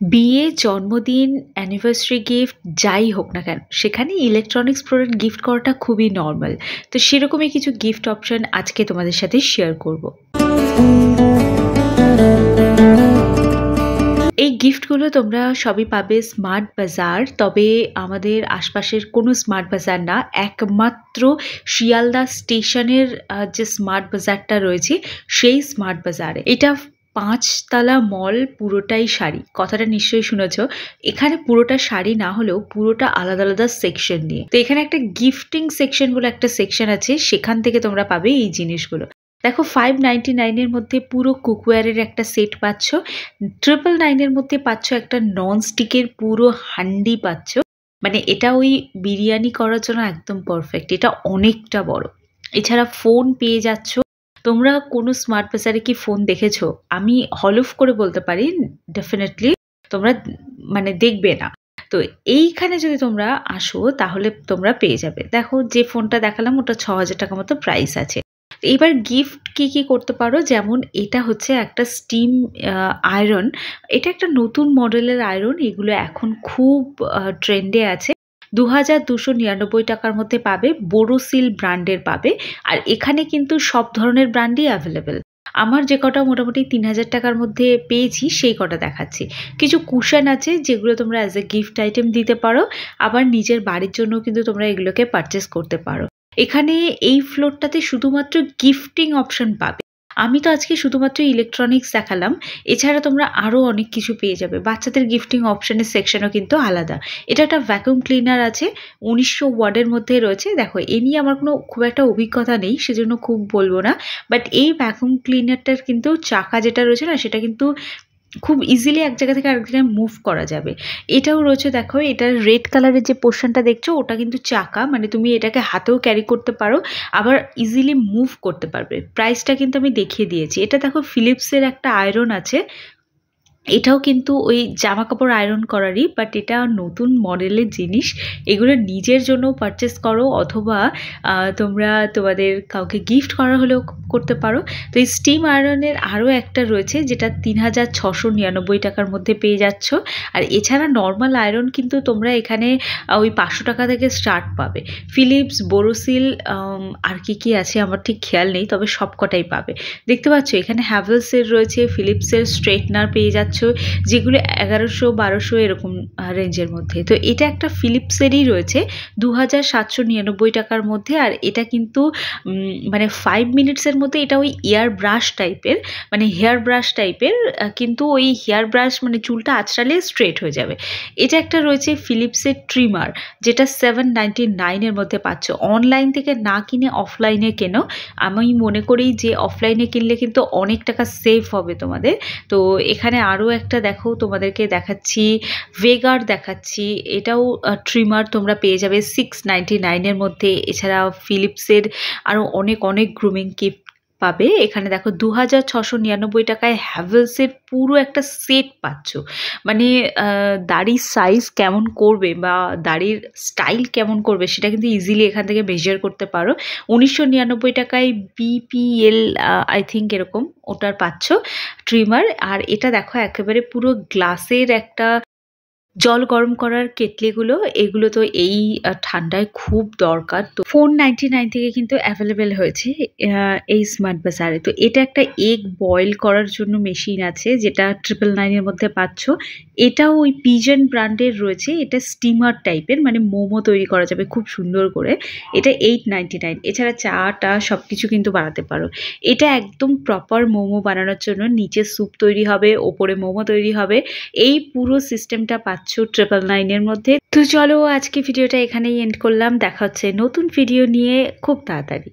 বিয়ে, জন্মদিন, anniversary gift যাই হোক না কেন, সেখানে ইলেকট্রনিক্স প্রোডাক্ট গিফট করাটা খুবই নরমাল। তো সেরকমই কিছু গিফট অপশন আজকে তোমাদের সাথে শেয়ার করব। এই গিফটগুলো তোমরা সবই পাবে স্মার্ট বাজার, তবে আমাদের আশপাশের কোনো স্মার্ট বাজার না, একমাত্র শিয়ালদা স্টেশনের যে স্মার্ট বাজারটা রয়েছে সেই স্মার্ট বাজারে। এটা ৫ তলা মল, পুরোটাই শাড়ি। কথাটা নিশ্চয়ই শুনেছ। এখানে পুরোটা শাড়ি না হলেও পুরোটা আলাদা আলাদা সেকশন নিয়ে। তো এখানে একটা গিফটিং সেকশন বলে একটা সেকশন আছে, সেখান থেকে তোমরা পাবে এই জিনিসগুলো। দেখো 599 এর মধ্যে পুরো কুকওয়্যারের একটা সেট পাচ্ছ, 999 এর মধ্যে পাচ্ছ একটা নন স্টিকের পুরো হান্ডি পাচ্ছ। মানে এটা ওই বিরিয়ানি করার জন্য একদম পারফেক্ট। এটা অনেকটা বড়। এছাড়া ফোন পেয়ে যাচ্ছ। তোমরা কোনো স্মার্ট বাজারে কি ফোন দেখেছো? আমি হলফ করে বলতে পারি ডেফিনেটলি তোমরা মানে দেখবে না। তো এইখানে যদি তোমরা আসো তাহলে তোমরা পেয়ে যাবে। দেখো যে ফোনটা দেখালাম ওটা ৬,০০০ টাকা মতো প্রাইস আছে। এবার গিফট কি কি করতে পারো, যেমন এটা হচ্ছে একটা স্টিম আয়রন। এটা একটা নতুন মডেলের আয়রন, এগুলো এখন খুব ট্রেন্ডে আছে। ২,২৯৯ টাকার মধ্যে পাবে, বোরোসিল ব্র্যান্ডের পাবে। আর এখানে কিন্তু সব ধরনের ব্র্যান্ডই অ্যাভেলেবেল। আমার যে কটা মোটামুটি ৩,০০০ টাকার মধ্যে পেয়েছি সেই কটা দেখাচ্ছি। কিছু কুশন আছে যেগুলো তোমরা অ্যাজ এ গিফট আইটেম দিতে পারো, আবার নিজের বাড়ির জন্য কিন্তু তোমরা এগুলোকে পারচেস করতে পারো। এখানে এই ফ্লোরটাতে শুধুমাত্র গিফটিং অপশন পাবে। আমি তো আজকে শুধুমাত্র ইলেকট্রনিক্স দেখালাম, এছাড়া তোমরা আরও অনেক কিছু পেয়ে যাবে। বাচ্চাদের গিফটিং অপশনের সেকশনও কিন্তু আলাদা। এটা একটা ভ্যাকুয়াম ক্লিনার আছে, ১৯০০ ওয়াটের মধ্যে রয়েছে। দেখো এ নিয়ে আমার কোনো খুব একটা অভিজ্ঞতা নেই, সেজন্য খুব বলবো না। বাট এই ভ্যাকুয়াম ক্লিনারটার কিন্তু চাকা যেটা রয়েছে না, সেটা কিন্তু খুব ইজিলি এক জায়গা থেকে আরেক জায়গায় মুভ করা যাবে। এটাও রয়েছে। দেখো এটার রেড কালারের যে পোর্শনটা দেখছো ওটা কিন্তু চাকা, মানে তুমি এটাকে হাতেও ক্যারি করতে পারো, আবার ইজিলি মুভ করতে পারবে। প্রাইসটা কিন্তু আমি দেখিয়ে দিয়েছি। এটা দেখো ফিলিপসের একটা আয়রন আছে, এটাও কিন্তু ওই জামা কাপড় আয়রন করারই, বাট এটা নতুন মডেলের জিনিস। এগুলো নিজের জন্য পারচেস করো, অথবা তোমরা তোমাদের কাউকে গিফট করা হলেও করতে পারো। তো এই স্টিম আয়রনের আরও একটা রয়েছে যেটা ৩,৬৯৯ টাকার মধ্যে পেয়ে যাচ্ছ। আর এছাড়া নর্মাল আয়রন কিন্তু তোমরা এখানে ওই ৫০০ টাকা থেকে স্টার্ট পাবে। ফিলিপস, বোরোসিল, আর কি আছে আমার ঠিক খেয়াল নেই, তবে সব কটাই পাবে। দেখতে পাচ্ছ এখানে হ্যাভেলসের রয়েছে, ফিলিপসের স্ট্রেটনার পেয়ে যাচ্ছ, যেগুলো ১১০০-১২০০ এরকম রেঞ্জের মধ্যে। তো এটা একটা ফিলিপসেরই রয়েছে ২,৭৯৯ টাকার মধ্যে। আর এটা কিন্তু মানে 5 মিনিটসের মধ্যে এটা ওই এয়ার ব্রাশ টাইপের, মানে হেয়ার ব্রাশ টাইপের, কিন্তু ওই হেয়ার ব্রাশ মানে চুলটা আঁচড়ালে স্ট্রেট হয়ে যাবে। এটা একটা রয়েছে ফিলিপসের ট্রিমার, যেটা 799 এর মধ্যে পাচ্ছ। অনলাইন থেকে না কিনে অফলাইনে কেনো। আমি মনে করি যে অফলাইনে কিনলে কিন্তু অনেক টাকা সেভ হবে তোমাদের। তো এখানে আরও একটা দেখো তোমাদেরকে দেখাচ্ছি, ভেগার দেখাচ্ছি। এটাও ট্রিমার তোমরা পেয়ে যাবে 699 এর মধ্যে। এছাড়া ফিলিপসের আরও অনেক গ্রুমিং কিট পাবে। এখানে দেখো ২,৬৯৯ টাকায় হ্যাভেলসের পুরো একটা সেট পাচ্ছ। মানে দাড়ির সাইজ কেমন করবে বা দাড়ির স্টাইল কেমন করবে সেটা কিন্তু ইজিলি এখান থেকে মেজার করতে পারো। ১৯৯৯ টাকায় BPL আই থিঙ্ক এরকম ওটার পাচ্ছ ট্রিমার। আর এটা দেখো একেবারে পুরো গ্লাসের একটা জল গরম করার কেটলিগুলো, এগুলো তো এই ঠান্ডায় খুব দরকার। তো 499 থেকে কিন্তু অ্যাভেলেবেল হয়েছে এই স্মার্ট বাজারে। তো এটা একটা এগ বয়েল করার জন্য মেশিন আছে, যেটা 999 এর মধ্যে পাচ্ছ। এটাও ওই পিজন ব্র্যান্ডের রয়েছে। এটা স্টিমার টাইপের, মানে মোমো তৈরি করা যাবে খুব সুন্দর করে। এটা 899। এছাড়া চাটা সব কিছু কিন্তু বানাতে পারো। এটা একদম প্রপার মোমো বানানোর জন্য, নিচে স্যুপ তৈরি হবে, ওপরে মোমো তৈরি হবে। এই পুরো সিস্টেমটা পাচ্ছ 999 এর মধ্যে। তো চলো আজকে ভিডিওটা এখানেই এন্ড করলাম। দেখা হচ্ছে নতুন ভিডিও নিয়ে খুব তাড়াতাড়ি।